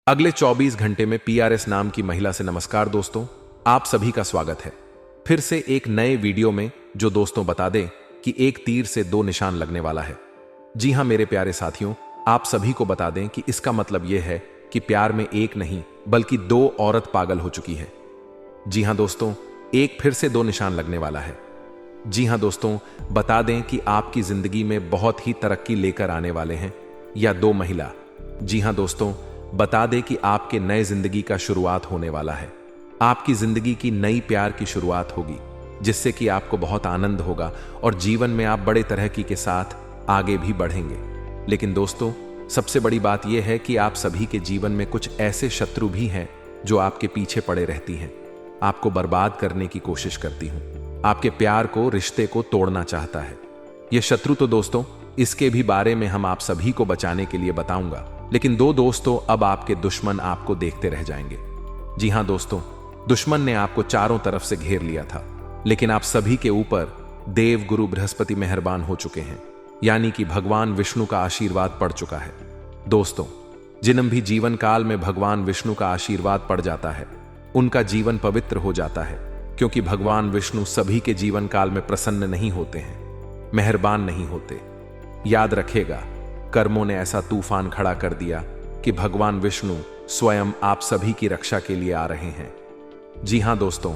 अगले 24 घंटे में पीआरएस नाम की महिला से। नमस्कार दोस्तों, आप सभी का स्वागत है फिर से एक नए वीडियो में, जो दोस्तों बता दें कि एक तीर से दो निशान लगने वाला है। जी हां मेरे प्यारे साथियों, आप सभी को बता दें कि इसका मतलब यह है कि प्यार में एक नहीं बल्कि दो औरत पागल हो चुकी है। जी हां दोस्तों, एक फिर से दो निशान लगने वाला है। जी हां दोस्तों, बता दें कि आपकी जिंदगी में बहुत ही तरक्की लेकर आने वाले हैं या दो महिला। जी हां दोस्तों, बता दें कि आपके नए जिंदगी का शुरुआत होने वाला है। आपकी जिंदगी की नई प्यार की शुरुआत होगी, जिससे कि आपको बहुत आनंद होगा और जीवन में आप बड़े तरक्की के साथ आगे भी बढ़ेंगे। लेकिन दोस्तों, सबसे बड़ी बात यह है कि आप सभी के जीवन में कुछ ऐसे शत्रु भी हैं जो आपके पीछे पड़े रहती हैं, आपको बर्बाद करने की कोशिश करती हूं, आपके प्यार को, रिश्ते को तोड़ना चाहता है। यह शत्रु तो दोस्तों, इसके भी बारे में हम आप सभी को बचाने के लिए बताऊंगा। लेकिन दोस्तों, अब आपके दुश्मन आपको देखते रह जाएंगे। जी हां दोस्तों, दुश्मन ने आपको चारों तरफ से घेर लिया था, लेकिन आप सभी के ऊपर देव गुरु बृहस्पति मेहरबान हो चुके हैं, यानी कि भगवान विष्णु का आशीर्वाद पड़ चुका है। दोस्तों, जिन भी जीवन काल में भगवान विष्णु का आशीर्वाद पड़ जाता है, उनका जीवन पवित्र हो जाता है, क्योंकि भगवान विष्णु सभी के जीवन काल में प्रसन्न नहीं होते हैं, मेहरबान नहीं होते। याद रखिएगा, कर्मों ने ऐसा तूफान खड़ा कर दिया कि भगवान विष्णु स्वयं आप सभी की रक्षा के लिए आ रहे हैं। जी हां दोस्तों,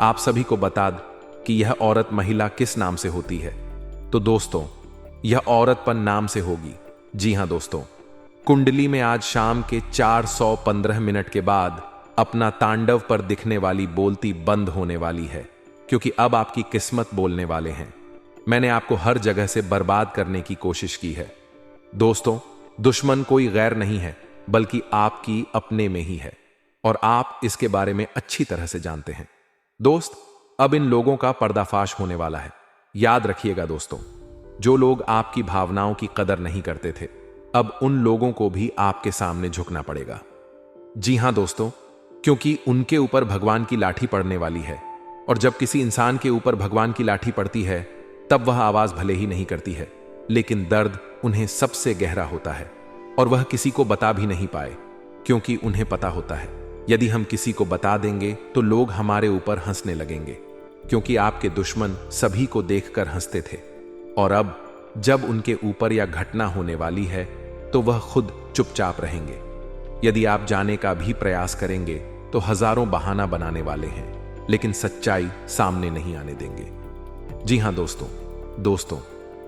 आप सभी को बता दें कि यह औरत महिला किस नाम से होती है। तो दोस्तों, यह औरतपन नाम से होगी। जी हां दोस्तों, कुंडली में आज शाम के 415 मिनट के बाद अपना तांडव पर दिखने वाली बोलती बंद होने वाली है, क्योंकि अब आपकी किस्मत बोलने वाले हैं। मैंने आपको हर जगह से बर्बाद करने की कोशिश की है। दोस्तों, दुश्मन कोई गैर नहीं है, बल्कि आपकी अपने में ही है, और आप इसके बारे में अच्छी तरह से जानते हैं। दोस्त, अब इन लोगों का पर्दाफाश होने वाला है। याद रखिएगा दोस्तों, जो लोग आपकी भावनाओं की कदर नहीं करते थे, अब उन लोगों को भी आपके सामने झुकना पड़ेगा। जी हां दोस्तों, क्योंकि उनके ऊपर भगवान की लाठी पड़ने वाली है, और जब किसी इंसान के ऊपर भगवान की लाठी पड़ती है, तब वह आवाज भले ही नहीं करती है, लेकिन दर्द उन्हें सबसे गहरा होता है, और वह किसी को बता भी नहीं पाए, क्योंकि उन्हें पता होता है यदि हम किसी को बता देंगे तो लोग हमारे ऊपर हंसने लगेंगे, क्योंकि आपके दुश्मन सभी को देखकर हंसते थे, और अब जब उनके ऊपर यह घटना होने वाली है तो वह खुद चुपचाप रहेंगे। यदि आप जाने का भी प्रयास करेंगे तो हजारों बहाना बनाने वाले हैं, लेकिन सच्चाई सामने नहीं आने देंगे। जी हां दोस्तों,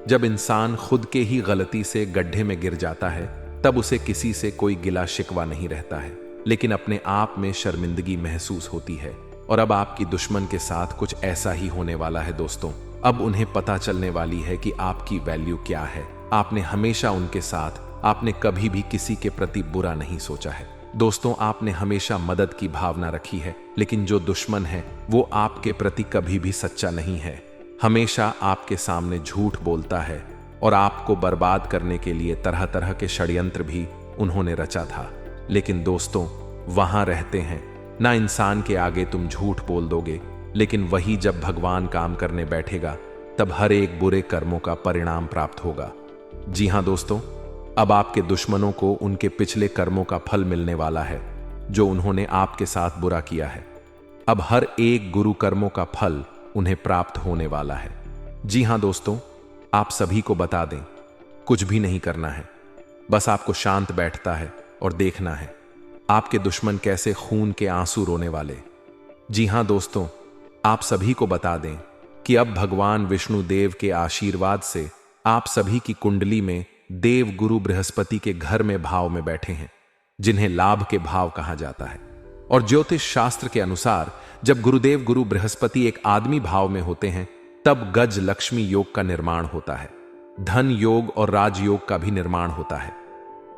जब इंसान खुद के ही गलती से गड्ढे में गिर जाता है, तब उसे किसी से कोई गिला शिकवा नहीं रहता है, लेकिन अपने आप में शर्मिंदगी महसूस होती है। और अब आपकी दुश्मन के साथ कुछ ऐसा ही होने वाला है दोस्तों। अब उन्हें पता चलने वाली है कि आपकी वैल्यू क्या है। आपने हमेशा उनके साथ, आपने कभी भी किसी के प्रति बुरा नहीं सोचा है दोस्तों। आपने हमेशा मदद की भावना रखी है, लेकिन जो दुश्मन है वो आपके प्रति कभी भी सच्चा नहीं है, हमेशा आपके सामने झूठ बोलता है, और आपको बर्बाद करने के लिए तरह तरह के षड्यंत्र भी उन्होंने रचा था। लेकिन दोस्तों, वहां रहते हैं ना, इंसान के आगे तुम झूठ बोल दोगे, लेकिन वही जब भगवान काम करने बैठेगा, तब हर एक बुरे कर्मों का परिणाम प्राप्त होगा। जी हां दोस्तों, अब आपके दुश्मनों को उनके पिछले कर्मों का फल मिलने वाला है, जो उन्होंने आपके साथ बुरा किया है। अब हर एक गुरु कर्मों का फल उन्हें प्राप्त होने वाला है। जी हां दोस्तों, आप सभी को बता दें, कुछ भी नहीं करना है, बस आपको शांत बैठता है और देखना है आपके दुश्मन कैसे खून के आंसू रोने वाले। जी हां दोस्तों, आप सभी को बता दें कि अब भगवान विष्णु देव के आशीर्वाद से आप सभी की कुंडली में देव गुरु बृहस्पति के घर में भाव में बैठे हैं, जिन्हें लाभ के भाव कहा जाता है। और ज्योतिष शास्त्र के अनुसार जब गुरुदेव गुरु बृहस्पति एक आदमी भाव में होते हैं, तब गज लक्ष्मी योग का निर्माण होता है, धन योग और राजयोग का भी निर्माण होता है।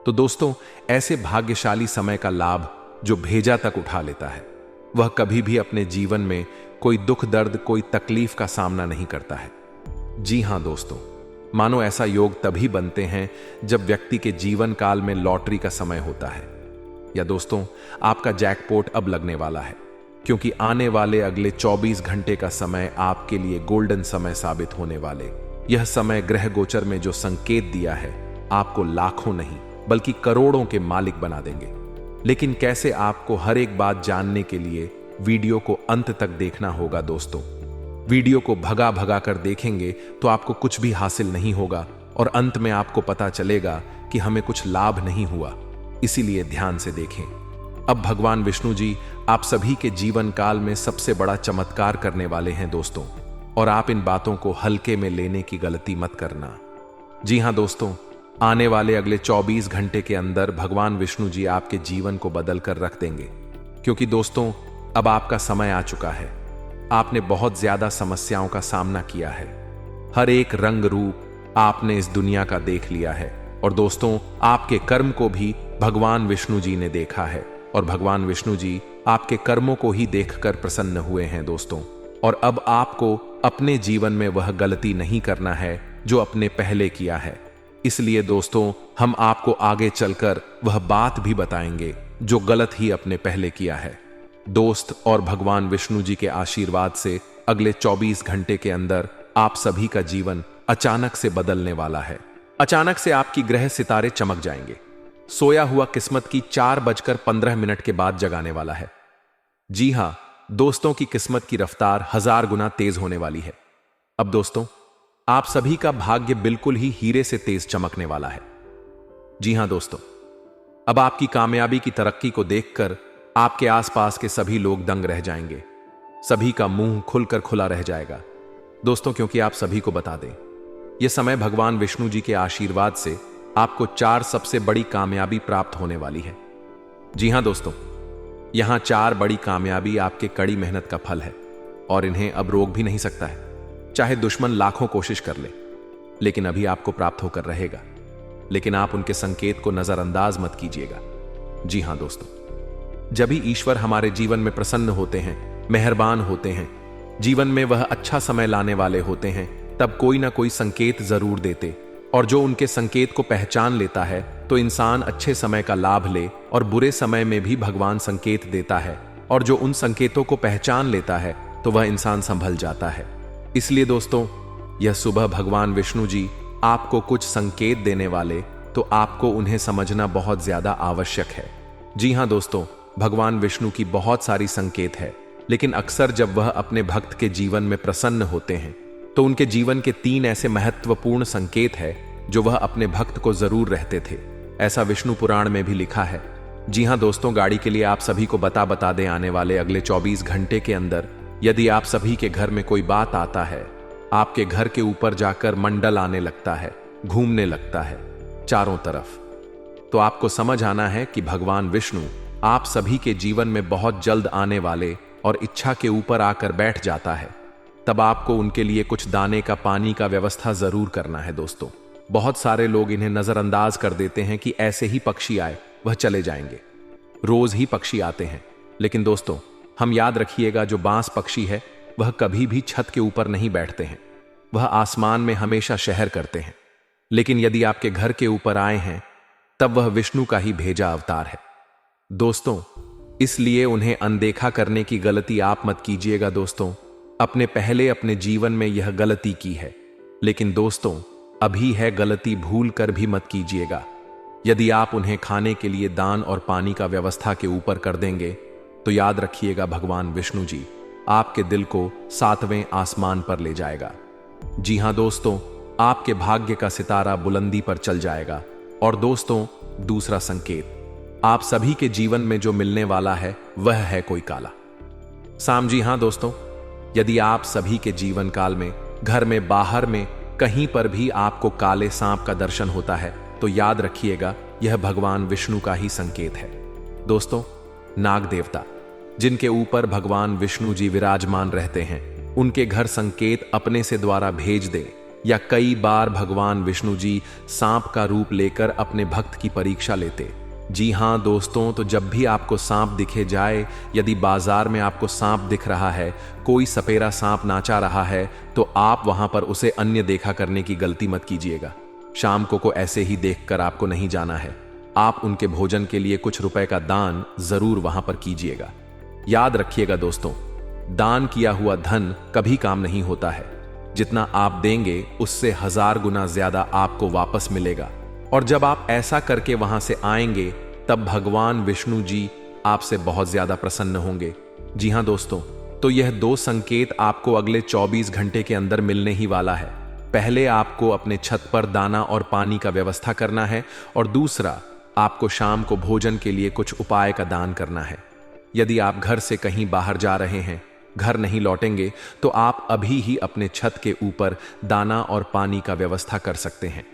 तो दोस्तों, ऐसे भाग्यशाली समय का लाभ जो भेजा तक उठा लेता है, वह कभी भी अपने जीवन में कोई दुख दर्द, कोई तकलीफ का सामना नहीं करता है। जी हां दोस्तों, मानो ऐसा योग तभी बनते हैं जब व्यक्ति के जीवन काल में लॉटरी का समय होता है, या दोस्तों आपका जैकपॉट अब लगने वाला है, क्योंकि आने वाले अगले 24 घंटे का समय आपके लिए गोल्डन समय साबित होने वाले। यह समय ग्रह गोचर में जो संकेत दिया है, आपको लाखों नहीं बल्कि करोड़ों के मालिक बना देंगे। लेकिन कैसे आपको हर एक बात जानने के लिए वीडियो को अंत तक देखना होगा दोस्तों। वीडियो को भगा भगा कर देखेंगे तो आपको कुछ भी हासिल नहीं होगा और अंत में आपको पता चलेगा कि हमें कुछ लाभ नहीं हुआ। इसीलिए ध्यान से देखें। अब भगवान विष्णु जी आप सभी के जीवन काल में सबसे बड़ा चमत्कार करने वाले हैं दोस्तों, और आप इन बातों को हल्के में लेने की गलती मत करना। जी हां दोस्तों, आने वाले अगले 24 घंटे के अंदर भगवान विष्णु जी आपके जीवन को बदल कर रख देंगे, क्योंकि दोस्तों अब आपका समय आ चुका है। आपने बहुत ज्यादा समस्याओं का सामना किया है, हर एक रंग रूप आपने इस दुनिया का देख लिया है, और दोस्तों आपके कर्म को भी भगवान विष्णु जी ने देखा है, और भगवान विष्णु जी आपके कर्मों को ही देखकर प्रसन्न हुए हैं दोस्तों। और अब आपको अपने जीवन में वह गलती नहीं करना है जो आपने पहले किया है। इसलिए दोस्तों हम आपको आगे चलकर वह बात भी बताएंगे जो गलत ही आपने पहले किया है दोस्त। और भगवान विष्णु जी के आशीर्वाद से अगले 24 घंटे के अंदर आप सभी का जीवन अचानक से बदलने वाला है। अचानक से आपकी ग्रह सितारे चमक जाएंगे। सोया हुआ किस्मत की 4:15 के बाद जगाने वाला है। जी हां दोस्तों, की किस्मत की रफ्तार 1000 गुना तेज होने वाली है। अब दोस्तों आप सभी का भाग्य बिल्कुल ही हीरे से तेज चमकने वाला है। जी हां दोस्तों, अब आपकी कामयाबी की तरक्की को देखकर आपके आसपास के सभी लोग दंग रह जाएंगे। सभी का मुंह खुलकर खुला रह जाएगा दोस्तों, क्योंकि आप सभी को बता दें यह समय भगवान विष्णु जी के आशीर्वाद से आपको 4 सबसे बड़ी कामयाबी प्राप्त होने वाली है। जी हां दोस्तों, यहां 4 बड़ी कामयाबी आपके कड़ी मेहनत का फल है, और इन्हें अब रोक भी नहीं सकता है, चाहे दुश्मन लाखों कोशिश कर ले, लेकिन अभी आपको प्राप्त होकर रहेगा। लेकिन आप उनके संकेत को नजरअंदाज मत कीजिएगा। जी हां दोस्तों, जब भी ईश्वर हमारे जीवन में प्रसन्न होते हैं, मेहरबान होते हैं, जीवन में वह अच्छा समय लाने वाले होते हैं, तब कोई ना कोई संकेत जरूर देते, और जो उनके संकेत को पहचान लेता है तो इंसान अच्छे समय का लाभ ले, और बुरे समय में भी भगवान संकेत देता है, और जो उन संकेतों को पहचान लेता है तो वह इंसान संभल जाता है। इसलिए दोस्तों यह सुबह भगवान विष्णु जी आपको कुछ संकेत देने वाले, तो आपको उन्हें समझना बहुत ज्यादा आवश्यक है। जी हां दोस्तों, भगवान विष्णु की बहुत सारी संकेत है, लेकिन अक्सर जब वह अपने भक्त के जीवन में प्रसन्न होते हैं तो उनके जीवन के 3 ऐसे महत्वपूर्ण संकेत है जो वह अपने भक्त को जरूर रहते थे। ऐसा विष्णु पुराण में भी लिखा है। जी हां दोस्तों, गाड़ी के लिए आप सभी को बता दे आने वाले अगले 24 घंटे के अंदर यदि आप सभी के घर में कोई बात आता है, आपके घर के ऊपर जाकर मंडल आने लगता है, घूमने लगता है चारों तरफ, तो आपको समझ आना है कि भगवान विष्णु आप सभी के जीवन में बहुत जल्द आने वाले और इच्छा के ऊपर आकर बैठ जाता है। तब आपको उनके लिए कुछ दाने का पानी का व्यवस्था जरूर करना है दोस्तों। बहुत सारे लोग इन्हें नजरअंदाज कर देते हैं कि ऐसे ही पक्षी आए वह चले जाएंगे। रोज ही पक्षी आते हैं, लेकिन दोस्तों हम याद रखिएगा, जो बांस पक्षी है वह कभी भी छत के ऊपर नहीं बैठते हैं, वह आसमान में हमेशा शहर करते हैं। लेकिन यदि आपके घर के ऊपर आए हैं तब वह विष्णु का ही भेजा अवतार है दोस्तों। इसलिए उन्हें अनदेखा करने की गलती आप मत कीजिएगा दोस्तों। अपने जीवन में यह गलती की है, लेकिन दोस्तों अभी है गलती भूल कर भी मत कीजिएगा। यदि आप उन्हें खाने के लिए दान और पानी का व्यवस्था के ऊपर कर देंगे तो याद रखिएगा भगवान विष्णु जी आपके दिल को 7वें आसमान पर ले जाएगा। जी हां दोस्तों, आपके भाग्य का सितारा बुलंदी पर चल जाएगा। और दोस्तों दूसरा संकेत आप सभी के जीवन में जो मिलने वाला है वह है कोई काला सांप। जी हां दोस्तों, यदि आप सभी के जीवन काल में घर में बाहर में कहीं पर भी आपको काले सांप का दर्शन होता है तो याद रखिएगा यह भगवान विष्णु का ही संकेत है दोस्तों। नाग देवता जिनके ऊपर भगवान विष्णु जी विराजमान रहते हैं, उनके घर संकेत अपने से द्वारा भेज दे, या कई बार भगवान विष्णु जी सांप का रूप लेकर अपने भक्त की परीक्षा लेते। जी हां दोस्तों, तो जब भी आपको सांप दिखे जाए, यदि बाजार में आपको सांप दिख रहा है, कोई सपेरा सांप नाचा रहा है, तो आप वहां पर उसे अन्य देखा करने की गलती मत कीजिएगा। शाम को ऐसे ही देखकर आपको नहीं जाना है। आप उनके भोजन के लिए कुछ रुपए का दान जरूर वहां पर कीजिएगा। याद रखिएगा दोस्तों, दान किया हुआ धन कभी काम नहीं होता है। जितना आप देंगे उससे 1000 गुना ज्यादा आपको वापस मिलेगा। और जब आप ऐसा करके वहां से आएंगे तब भगवान विष्णु जी आपसे बहुत ज्यादा प्रसन्न होंगे। जी हाँ दोस्तों, तो यह 2 संकेत आपको अगले 24 घंटे के अंदर मिलने ही वाला है। पहले आपको अपने छत पर दाना और पानी का व्यवस्था करना है और दूसरा आपको शाम को भोजन के लिए कुछ उपाय का दान करना है। यदि आप घर से कहीं बाहर जा रहे हैं, घर नहीं लौटेंगे, तो आप अभी ही अपने छत के ऊपर दाना और पानी का व्यवस्था कर सकते हैं।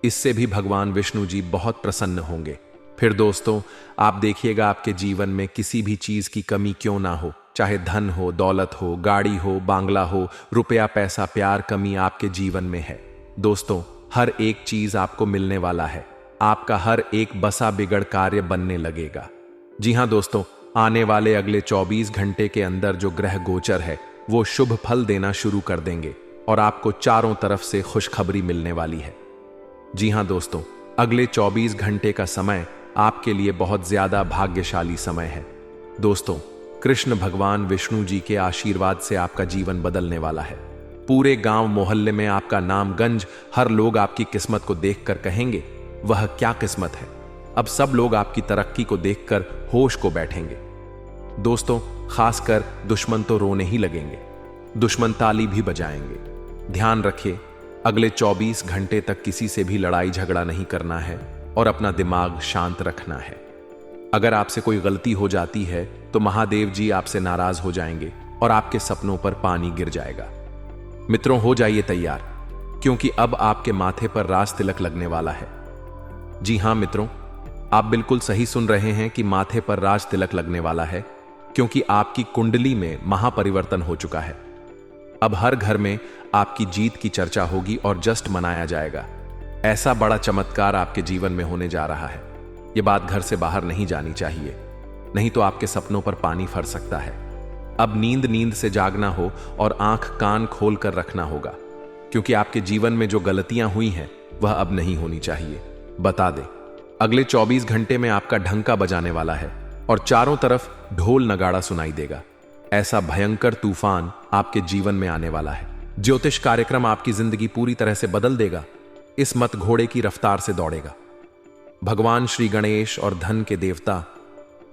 इससे भी भगवान विष्णु जी बहुत प्रसन्न होंगे। फिर दोस्तों, आप देखिएगा आपके जीवन में किसी भी चीज की कमी क्यों ना हो, चाहे धन हो, दौलत हो, गाड़ी हो, बांग्ला हो, रुपया, पैसा, प्यार, कमी आपके जीवन में है। दोस्तों, हर एक चीज आपको मिलने वाला है। आपका हर एक बसा बिगड़ कार्य बनने लगेगा। जी हाँ दोस्तों, आने वाले अगले 24 घंटे के अंदर जो ग्रह गोचर है वो शुभ फल देना शुरू कर देंगे और आपको चारों तरफ से खुशखबरी मिलने वाली है। जी हाँ दोस्तों, अगले 24 घंटे का समय आपके लिए बहुत ज्यादा भाग्यशाली समय है। दोस्तों, कृष्ण भगवान विष्णु जी के आशीर्वाद से आपका जीवन बदलने वाला है। पूरे गांव मोहल्ले में आपका नाम गंज, हर लोग आपकी किस्मत को देखकर कहेंगे वह क्या किस्मत है। अब सब लोग आपकी तरक्की को देखकर होश को बैठेंगे। दोस्तों, खासकर दुश्मन तो रोने ही लगेंगे, दुश्मन ताली भी बजाएंगे। ध्यान रखिए, अगले 24 घंटे तक किसी से भी लड़ाई झगड़ा नहीं करना है और अपना दिमाग शांत रखना है। अगर आपसे कोई गलती हो जाती है तो महादेव जी आपसे नाराज हो जाएंगे और आपके सपनों पर पानी गिर जाएगा। मित्रों, हो जाइए तैयार, क्योंकि अब आपके माथे पर राज तिलक लगने वाला है। जी हां मित्रों, आप बिल्कुल सही सुन रहे हैं कि माथे पर राज तिलक लगने वाला है, क्योंकि आपकी कुंडली में महापरिवर्तन हो चुका है। अब हर घर में आपकी जीत की चर्चा होगी और जश्न मनाया जाएगा। ऐसा बड़ा चमत्कार आपके जीवन में होने जा रहा है। यह बात घर से बाहर नहीं जानी चाहिए, नहीं तो आपके सपनों पर पानी फर सकता है। अब नींद से जागना हो और आंख कान खोल कर रखना होगा, क्योंकि आपके जीवन में जो गलतियां हुई हैं वह अब नहीं होनी चाहिए। बता दें, अगले 24 घंटे में आपका ढंका बजाने वाला है और चारों तरफ ढोल नगाड़ा सुनाई देगा। ऐसा भयंकर तूफान आपके जीवन में आने वाला है। ज्योतिष कार्यक्रम आपकी जिंदगी पूरी तरह से बदल देगा। इस मत घोड़े की रफ्तार से दौड़ेगा। भगवान श्री गणेश और धन के देवता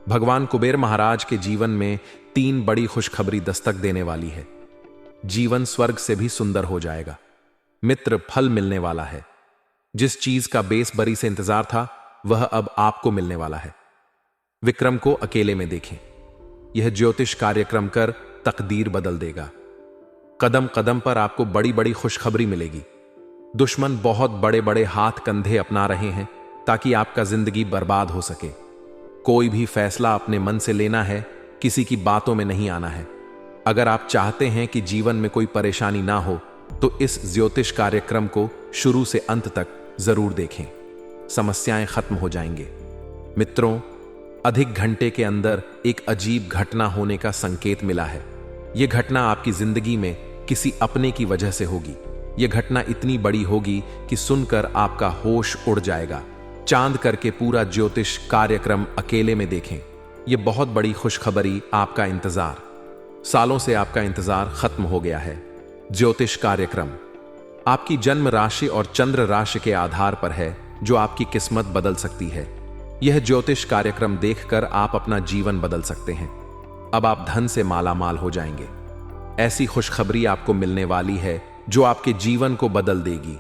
भगवान कुबेर महाराज के जीवन में 3 बड़ी खुशखबरी दस्तक देने वाली है। जीवन स्वर्ग से भी सुंदर हो जाएगा। मित्र, फल मिलने वाला है। जिस चीज का बेसब्री से इंतजार था वह अब आपको मिलने वाला है। विक्रम को अकेले में देखें। यह ज्योतिष कार्यक्रम कर तकदीर बदल देगा। कदम कदम पर आपको बड़ी बड़ी खुशखबरी मिलेगी। दुश्मन बहुत बड़े बड़े हाथ कंधे अपना रहे हैं ताकि आपका जिंदगी बर्बाद हो सके। कोई भी फैसला अपने मन से लेना है, किसी की बातों में नहीं आना है। अगर आप चाहते हैं कि जीवन में कोई परेशानी ना हो तो इस ज्योतिष कार्यक्रम को शुरू से अंत तक जरूर देखें। समस्याएं खत्म हो जाएंगे। मित्रों, अधिक घंटे के अंदर एक अजीब घटना होने का संकेत मिला है। यह घटना आपकी जिंदगी में किसी अपने की वजह से होगी। यह घटना इतनी बड़ी होगी कि सुनकर आपका होश उड़ जाएगा। चांद करके पूरा ज्योतिष कार्यक्रम अकेले में देखें। यह बहुत बड़ी खुशखबरी आपका इंतजार, सालों से आपका इंतजार खत्म हो गया है। ज्योतिष कार्यक्रम आपकी जन्म राशि और चंद्र राशि के आधार पर है, जो आपकी किस्मत बदल सकती है। यह ज्योतिष कार्यक्रम देखकर आप अपना जीवन बदल सकते हैं। अब आप धन से माला माल हो जाएंगे। ऐसी खुशखबरी आपको मिलने वाली है जो आपके जीवन को बदल देगी।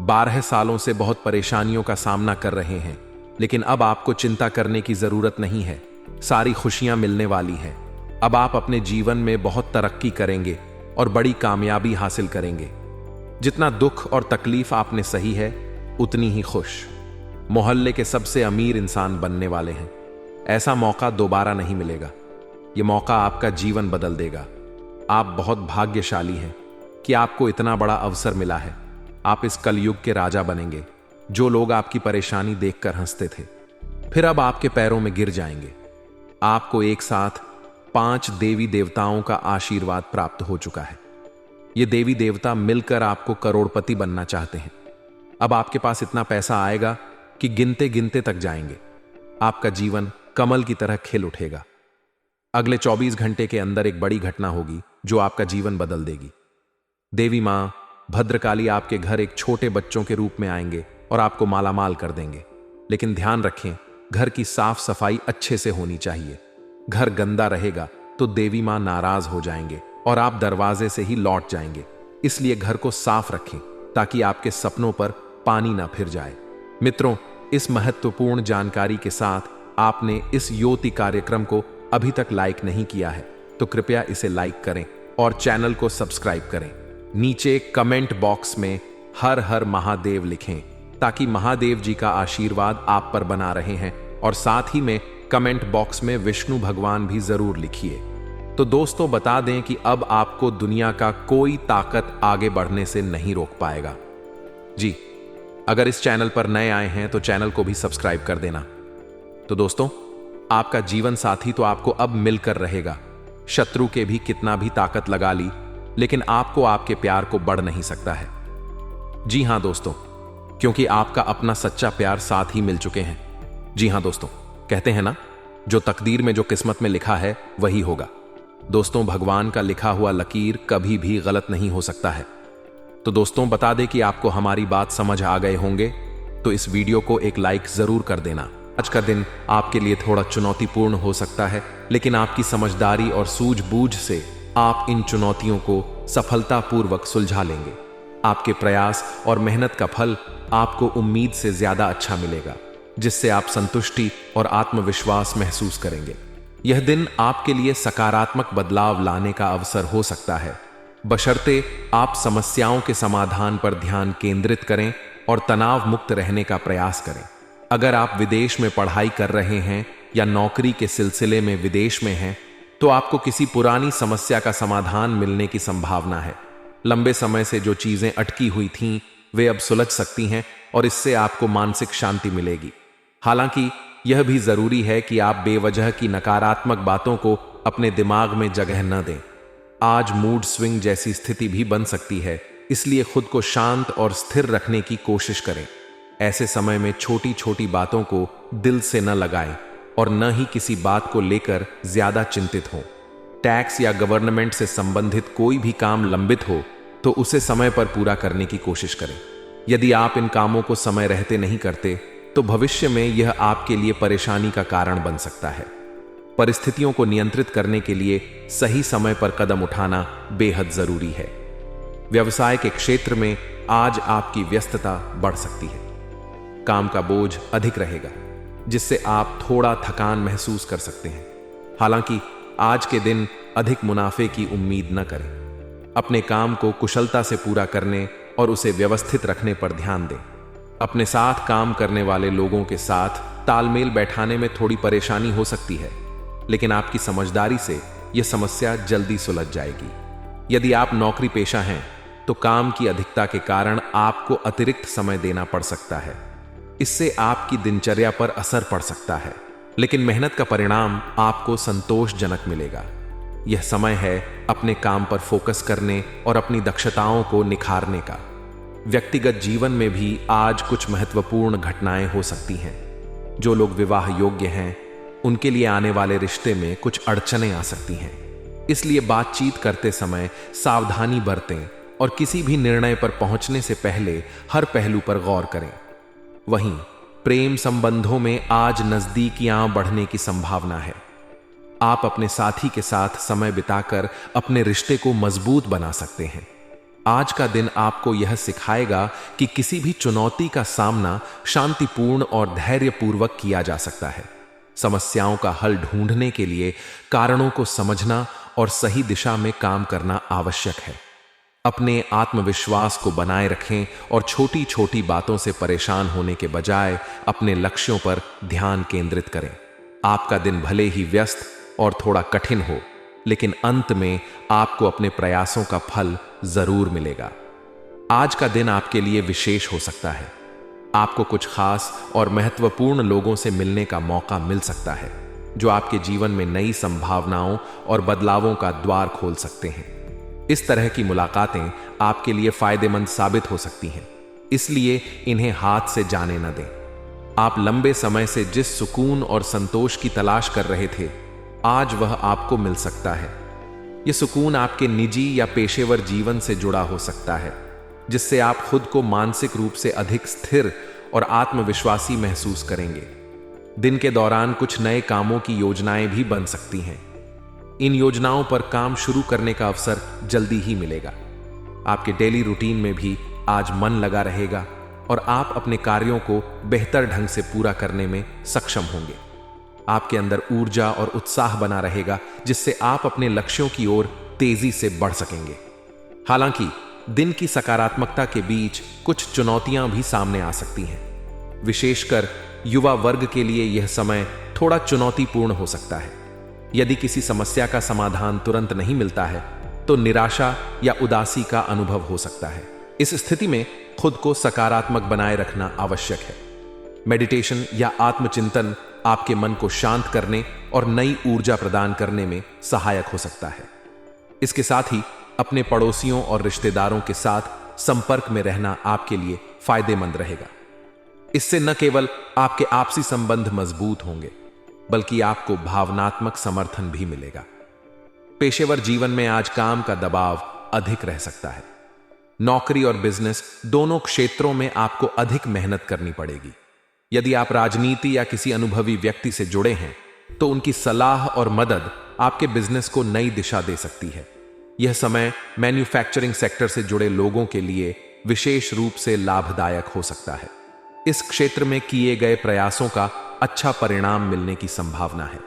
12 सालों से बहुत परेशानियों का सामना कर रहे हैं, लेकिन अब आपको चिंता करने की जरूरत नहीं है। सारी खुशियां मिलने वाली हैं। अब आप अपने जीवन में बहुत तरक्की करेंगे और बड़ी कामयाबी हासिल करेंगे। जितना दुख और तकलीफ आपने सही है, उतनी ही खुश। मोहल्ले के सबसे अमीर इंसान बनने वाले हैं। ऐसा मौका दोबारा नहीं मिलेगा। यह मौका आपका जीवन बदल देगा। आप बहुत भाग्यशाली हैं कि आपको इतना बड़ा अवसर मिला है। आप इस कलयुग के राजा बनेंगे। जो लोग आपकी परेशानी देखकर हंसते थे, फिर अब आपके पैरों में गिर जाएंगे। आपको एक साथ 5 देवी देवताओं का आशीर्वाद प्राप्त हो चुका है। ये देवी देवता मिलकर आपको करोड़पति बनना चाहते हैं। अब आपके पास इतना पैसा आएगा कि गिनते गिनते तक जाएंगे। आपका जीवन कमल की तरह खिल उठेगा। अगले 24 घंटे के अंदर एक बड़ी घटना होगी जो आपका जीवन बदल देगी। देवी मां भद्रकाली आपके घर एक छोटे बच्चों के रूप में आएंगे और आपको मालामाल कर देंगे। लेकिन ध्यान रखें, घर की साफ सफाई अच्छे से होनी चाहिए। घर गंदा रहेगा तो देवी मां नाराज हो जाएंगे और आप दरवाजे से ही लौट जाएंगे। इसलिए घर को साफ रखें ताकि आपके सपनों पर पानी ना फिर जाए। मित्रों, इस महत्वपूर्ण जानकारी के साथ आपने इस ज्योति कार्यक्रम को अभी तक लाइक नहीं किया है तो कृपया इसे लाइक करें और चैनल को सब्सक्राइब करें। नीचे कमेंट बॉक्स में हर हर महादेव लिखें ताकि महादेव जी का आशीर्वाद आप पर बना रहे हैं, और साथ ही में कमेंट बॉक्स में विष्णु भगवान भी जरूर लिखिए। तो दोस्तों, बता दें कि अब आपको दुनिया का कोई ताकत आगे बढ़ने से नहीं रोक पाएगा। जी, अगर इस चैनल पर नए आए हैं तो चैनल को भी सब्सक्राइब कर देना। तो दोस्तों, आपका जीवन साथी तो आपको अब मिलकर रहेगा। शत्रु के भी कितना भी ताकत लगा ली, लेकिन आपको आपके प्यार को बढ़ नहीं सकता है। जी हां दोस्तों, क्योंकि आपका अपना सच्चा प्यार साथ ही मिल चुके हैं। जी हां दोस्तों, कहते हैं ना, जो तकदीर में जो किस्मत में लिखा है वही होगा। दोस्तों, भगवान का लिखा हुआ लकीर कभी भी गलत नहीं हो सकता है। तो दोस्तों, बता दें कि आपको हमारी बात समझ आ गए होंगे तो इस वीडियो को एक लाइक जरूर कर देना। आज का दिन आपके लिए थोड़ा चुनौतीपूर्ण हो सकता है, लेकिन आपकी समझदारी और सूझबूझ से आप इन चुनौतियों को सफलतापूर्वक सुलझा लेंगे। आपके प्रयास और मेहनत का फल आपको उम्मीद से ज्यादा अच्छा मिलेगा, जिससे आप संतुष्टि और आत्मविश्वास महसूस करेंगे। यह दिन आपके लिए सकारात्मक बदलाव लाने का अवसर हो सकता है, बशर्ते आप समस्याओं के समाधान पर ध्यान केंद्रित करें और तनाव मुक्त रहने का प्रयास करें। अगर आप विदेश में पढ़ाई कर रहे हैं या नौकरी के सिलसिले में विदेश में हैं, तो आपको किसी पुरानी समस्या का समाधान मिलने की संभावना है। लंबे समय से जो चीजें अटकी हुई थीं, वे अब सुलझ सकती हैं और इससे आपको मानसिक शांति मिलेगी। हालांकि यह भी जरूरी है कि आप बेवजह की नकारात्मक बातों को अपने दिमाग में जगह न दें। आज मूड स्विंग जैसी स्थिति भी बन सकती है, इसलिए खुद को शांत और स्थिर रखने की कोशिश करें। ऐसे समय में छोटी छोटी बातों को दिल से न लगाएं और न ही किसी बात को लेकर ज्यादा चिंतित हों। टैक्स या गवर्नमेंट से संबंधित कोई भी काम लंबित हो तो उसे समय पर पूरा करने की कोशिश करें। यदि आप इन कामों को समय रहते नहीं करते तो भविष्य में यह आपके लिए परेशानी का कारण बन सकता है। परिस्थितियों को नियंत्रित करने के लिए सही समय पर कदम उठाना बेहद जरूरी है। व्यवसाय के क्षेत्र में आज आपकी व्यस्तता बढ़ सकती है। काम का बोझ अधिक रहेगा, जिससे आप थोड़ा थकान महसूस कर सकते हैं। हालांकि आज के दिन अधिक मुनाफे की उम्मीद न करें। अपने काम को कुशलता से पूरा करने और उसे व्यवस्थित रखने पर ध्यान दें। अपने साथ काम करने वाले लोगों के साथ तालमेल बैठाने में थोड़ी परेशानी हो सकती है, लेकिन आपकी समझदारी से यह समस्या जल्दी सुलझ जाएगी। यदि आप नौकरी पेशा हैं तो काम की अधिकता के कारण आपको अतिरिक्त समय देना पड़ सकता है। इससे आपकी दिनचर्या पर असर पड़ सकता है, लेकिन मेहनत का परिणाम आपको संतोषजनक मिलेगा। यह समय है अपने काम पर फोकस करने और अपनी दक्षताओं को निखारने का। व्यक्तिगत जीवन में भी आज कुछ महत्वपूर्ण घटनाएं हो सकती हैं। जो लोग विवाह योग्य हैं, उनके लिए आने वाले रिश्ते में कुछ अड़चनें आ सकती हैं। इसलिए बातचीत करते समय सावधानी बरतें और किसी भी निर्णय पर पहुंचने से पहले हर पहलू पर गौर करें। वहीं प्रेम संबंधों में आज नजदीकियां बढ़ने की संभावना है। आप अपने साथी के साथ समय बिताकर अपने रिश्ते को मजबूत बना सकते हैं। आज का दिन आपको यह सिखाएगा कि किसी भी चुनौती का सामना शांतिपूर्ण और धैर्यपूर्वक किया जा सकता है। समस्याओं का हल ढूंढने के लिए कारणों को समझना और सही दिशा में काम करना आवश्यक है। अपने आत्मविश्वास को बनाए रखें और छोटी छोटी बातों से परेशान होने के बजाय अपने लक्ष्यों पर ध्यान केंद्रित करें। आपका दिन भले ही व्यस्त और थोड़ा कठिन हो, लेकिन अंत में आपको अपने प्रयासों का फल जरूर मिलेगा। आज का दिन आपके लिए विशेष हो सकता है। आपको कुछ खास और महत्वपूर्ण लोगों से मिलने का मौका मिल सकता है, जो आपके जीवन में नई संभावनाओं और बदलावों का द्वार खोल सकते हैं। इस तरह की मुलाकातें आपके लिए फायदेमंद साबित हो सकती हैं, इसलिए इन्हें हाथ से जाने न दें। आप लंबे समय से जिस सुकून और संतोष की तलाश कर रहे थे, आज वह आपको मिल सकता है। यह सुकून आपके निजी या पेशेवर जीवन से जुड़ा हो सकता है, जिससे आप खुद को मानसिक रूप से अधिक स्थिर और आत्मविश्वासी महसूस करेंगे। दिन के दौरान कुछ नए कामों की योजनाएं भी बन सकती हैं। इन योजनाओं पर काम शुरू करने का अवसर जल्दी ही मिलेगा। आपके डेली रूटीन में भी आज मन लगा रहेगा और आप अपने कार्यों को बेहतर ढंग से पूरा करने में सक्षम होंगे। आपके अंदर ऊर्जा और उत्साह बना रहेगा, जिससे आप अपने लक्ष्यों की ओर तेजी से बढ़ सकेंगे। हालांकि दिन की सकारात्मकता के बीच कुछ चुनौतियां भी सामने आ सकती हैं। विशेषकर युवा वर्ग के लिए यह समय थोड़ा चुनौतीपूर्ण हो सकता है। यदि किसी समस्या का समाधान तुरंत नहीं मिलता है तो निराशा या उदासी का अनुभव हो सकता है। इस स्थिति में खुद को सकारात्मक बनाए रखना आवश्यक है। मेडिटेशन या आत्मचिंतन आपके मन को शांत करने और नई ऊर्जा प्रदान करने में सहायक हो सकता है। इसके साथ ही अपने पड़ोसियों और रिश्तेदारों के साथ संपर्क में रहना आपके लिए फायदेमंद रहेगा। इससे न केवल आपके आपसी संबंध मजबूत होंगे, बल्कि आपको भावनात्मक समर्थन भी मिलेगा। पेशेवर जीवन में आज काम का दबाव अधिक रह सकता है। नौकरी और बिजनेस दोनों क्षेत्रों में आपको अधिक मेहनत करनी पड़ेगी। यदि आप राजनीति या किसी अनुभवी व्यक्ति से जुड़े हैं तो उनकी सलाह और मदद आपके बिजनेस को नई दिशा दे सकती है। यह समय मैन्युफैक्चरिंग सेक्टर से जुड़े लोगों के लिए विशेष रूप से लाभदायक हो सकता है। इस क्षेत्र में किए गए प्रयासों का अच्छा परिणाम मिलने की संभावना है।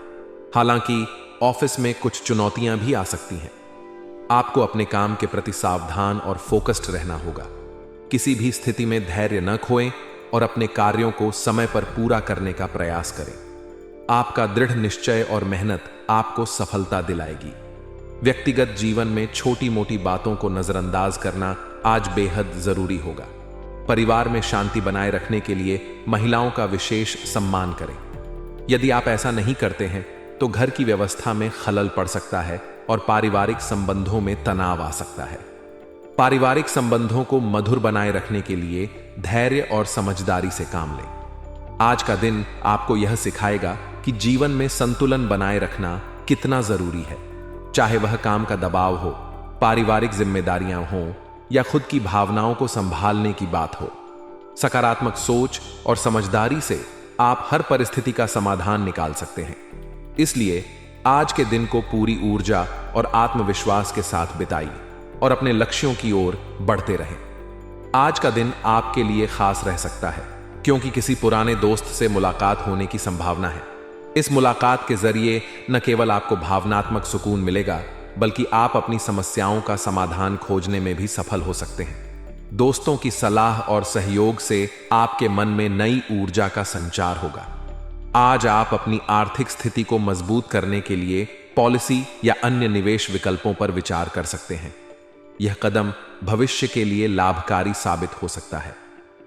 हालांकि ऑफिस में कुछ चुनौतियां भी आ सकती हैं। आपको अपने काम के प्रति सावधान और फोकस्ड रहना होगा। किसी भी स्थिति में धैर्य न खोएं और अपने कार्यों को समय पर पूरा करने का प्रयास करें। आपका दृढ़ निश्चय और मेहनत आपको सफलता दिलाएगी। व्यक्तिगत जीवन में छोटी मोटी बातों को नजरअंदाज करना आज बेहद जरूरी होगा। परिवार में शांति बनाए रखने के लिए महिलाओं का विशेष सम्मान करें। यदि आप ऐसा नहीं करते हैं तो घर की व्यवस्था में खलल पड़ सकता है और पारिवारिक संबंधों में तनाव आ सकता है। पारिवारिक संबंधों को मधुर बनाए रखने के लिए धैर्य और समझदारी से काम लें। आज का दिन आपको यह सिखाएगा कि जीवन में संतुलन बनाए रखना कितना जरूरी है। चाहे वह काम का दबाव हो, पारिवारिक जिम्मेदारियां हों या खुद की भावनाओं को संभालने की बात हो। सकारात्मक सोच और समझदारी से आप हर परिस्थिति का समाधान निकाल सकते हैं। इसलिए आज के दिन को पूरी ऊर्जा और आत्मविश्वास के साथ बिताइए और अपने लक्ष्यों की ओर बढ़ते रहें। आज का दिन आपके लिए खास रह सकता है क्योंकि किसी पुराने दोस्त से मुलाकात होने की संभावना है। इस मुलाकात के जरिए न केवल आपको भावनात्मक सुकून मिलेगा, बल्कि आप अपनी समस्याओं का समाधान खोजने में भी सफल हो सकते हैं। दोस्तों की सलाह और सहयोग से आपके मन में नई ऊर्जा का संचार होगा। आज आप अपनी आर्थिक स्थिति को मजबूत करने के लिए पॉलिसी या अन्य निवेश विकल्पों पर विचार कर सकते हैं। यह कदम भविष्य के लिए लाभकारी साबित हो सकता है।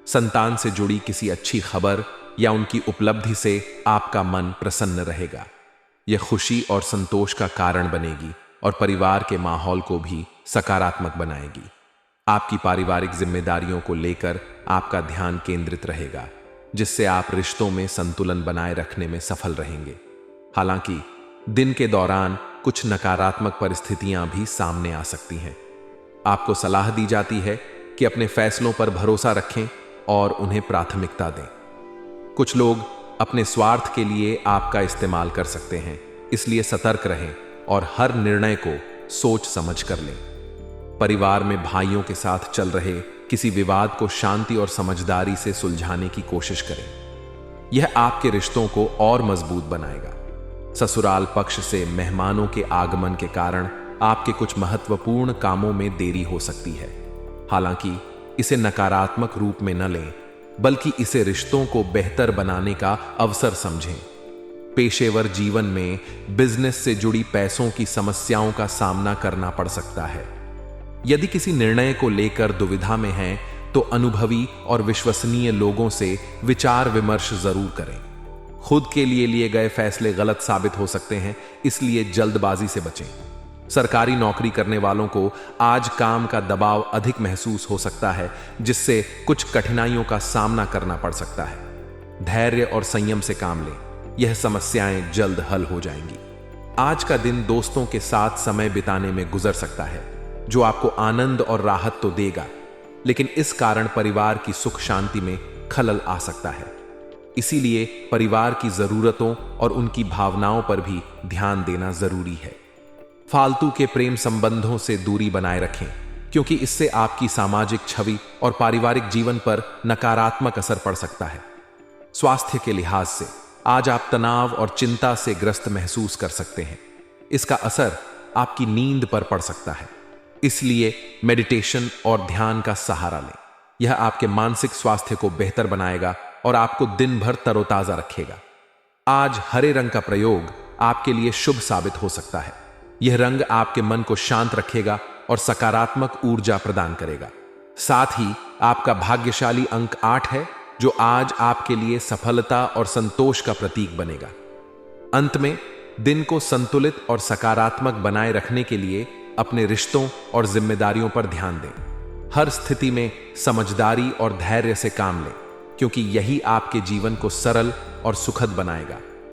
संतान से जुड़ी किसी अच्छी खबर या उनकी उपलब्धि से आपका मन प्रसन्न रहेगा। यह खुशी और संतोष का कारण बनेगी और परिवार के माहौल को भी सकारात्मक बनाएगी। आपकी पारिवारिक जिम्मेदारियों को लेकर आपका ध्यान केंद्रित रहेगा, जिससे आप रिश्तों में संतुलन बनाए रखने में सफल रहेंगे। हालांकि दिन के दौरान कुछ नकारात्मक परिस्थितियां भी सामने आ सकती हैं। आपको सलाह दी जाती है कि अपने फैसलों पर भरोसा रखें और उन्हें प्राथमिकता दें। कुछ लोग अपने स्वार्थ के लिए आपका इस्तेमाल कर सकते हैं, इसलिए सतर्क रहें और हर निर्णय को सोच समझ कर लें। परिवार में भाइयों के साथ चल रहे किसी विवाद को शांति और समझदारी से सुलझाने की कोशिश करें। यह आपके रिश्तों को और मजबूत बनाएगा। ससुराल पक्ष से मेहमानों के आगमन के कारण आपके कुछ महत्वपूर्ण कामों में देरी हो सकती है। हालांकि इसे नकारात्मक रूप में न लें, बल्कि इसे रिश्तों को बेहतर बनाने का अवसर समझें। पेशेवर जीवन में बिजनेस से जुड़ी पैसों की समस्याओं का सामना करना पड़ सकता है। यदि किसी निर्णय को लेकर दुविधा में हैं, तो अनुभवी और विश्वसनीय लोगों से विचार विमर्श जरूर करें। खुद के लिए गए फैसले गलत साबित हो सकते हैं, इसलिए जल्दबाजी से बचें। सरकारी नौकरी करने वालों को आज काम का दबाव अधिक महसूस हो सकता है, जिससे कुछ कठिनाइयों का सामना करना पड़ सकता है। धैर्य और संयम से काम लें, यह समस्याएं जल्द हल हो जाएंगी। आज का दिन दोस्तों के साथ समय बिताने में गुजर सकता है, जो आपको आनंद और राहत तो देगा, लेकिन इस कारण परिवार की सुख शांति में खलल आ सकता है। इसीलिए परिवार की जरूरतों और उनकी भावनाओं पर भी ध्यान देना जरूरी है। फालतू के प्रेम संबंधों से दूरी बनाए रखें, क्योंकि इससे आपकी सामाजिक छवि और पारिवारिक जीवन पर नकारात्मक असर पड़ सकता है। स्वास्थ्य के लिहाज से आज आप तनाव और चिंता से ग्रस्त महसूस कर सकते हैं। इसका असर आपकी नींद पर पड़ सकता है, इसलिए मेडिटेशन और ध्यान का सहारा लें। यह आपके मानसिक स्वास्थ्य को बेहतर बनाएगा और आपको दिन भर तरोताजा रखेगा। आज हरे रंग का प्रयोग आपके लिए शुभ साबित हो सकता है। यह रंग आपके मन को शांत रखेगा और सकारात्मक ऊर्जा प्रदान करेगा। साथ ही आपका भाग्यशाली अंक 8 है, जो आज आपके लिए सफलता और संतोष का प्रतीक बनेगा। अंत में, दिन को संतुलित और सकारात्मक बनाए रखने के लिए अपने रिश्तों और जिम्मेदारियों पर ध्यान दें। हर स्थिति में समझदारी और धैर्य से काम लें, क्योंकि यही आपके जीवन को सरल और सुखद बनाएगा।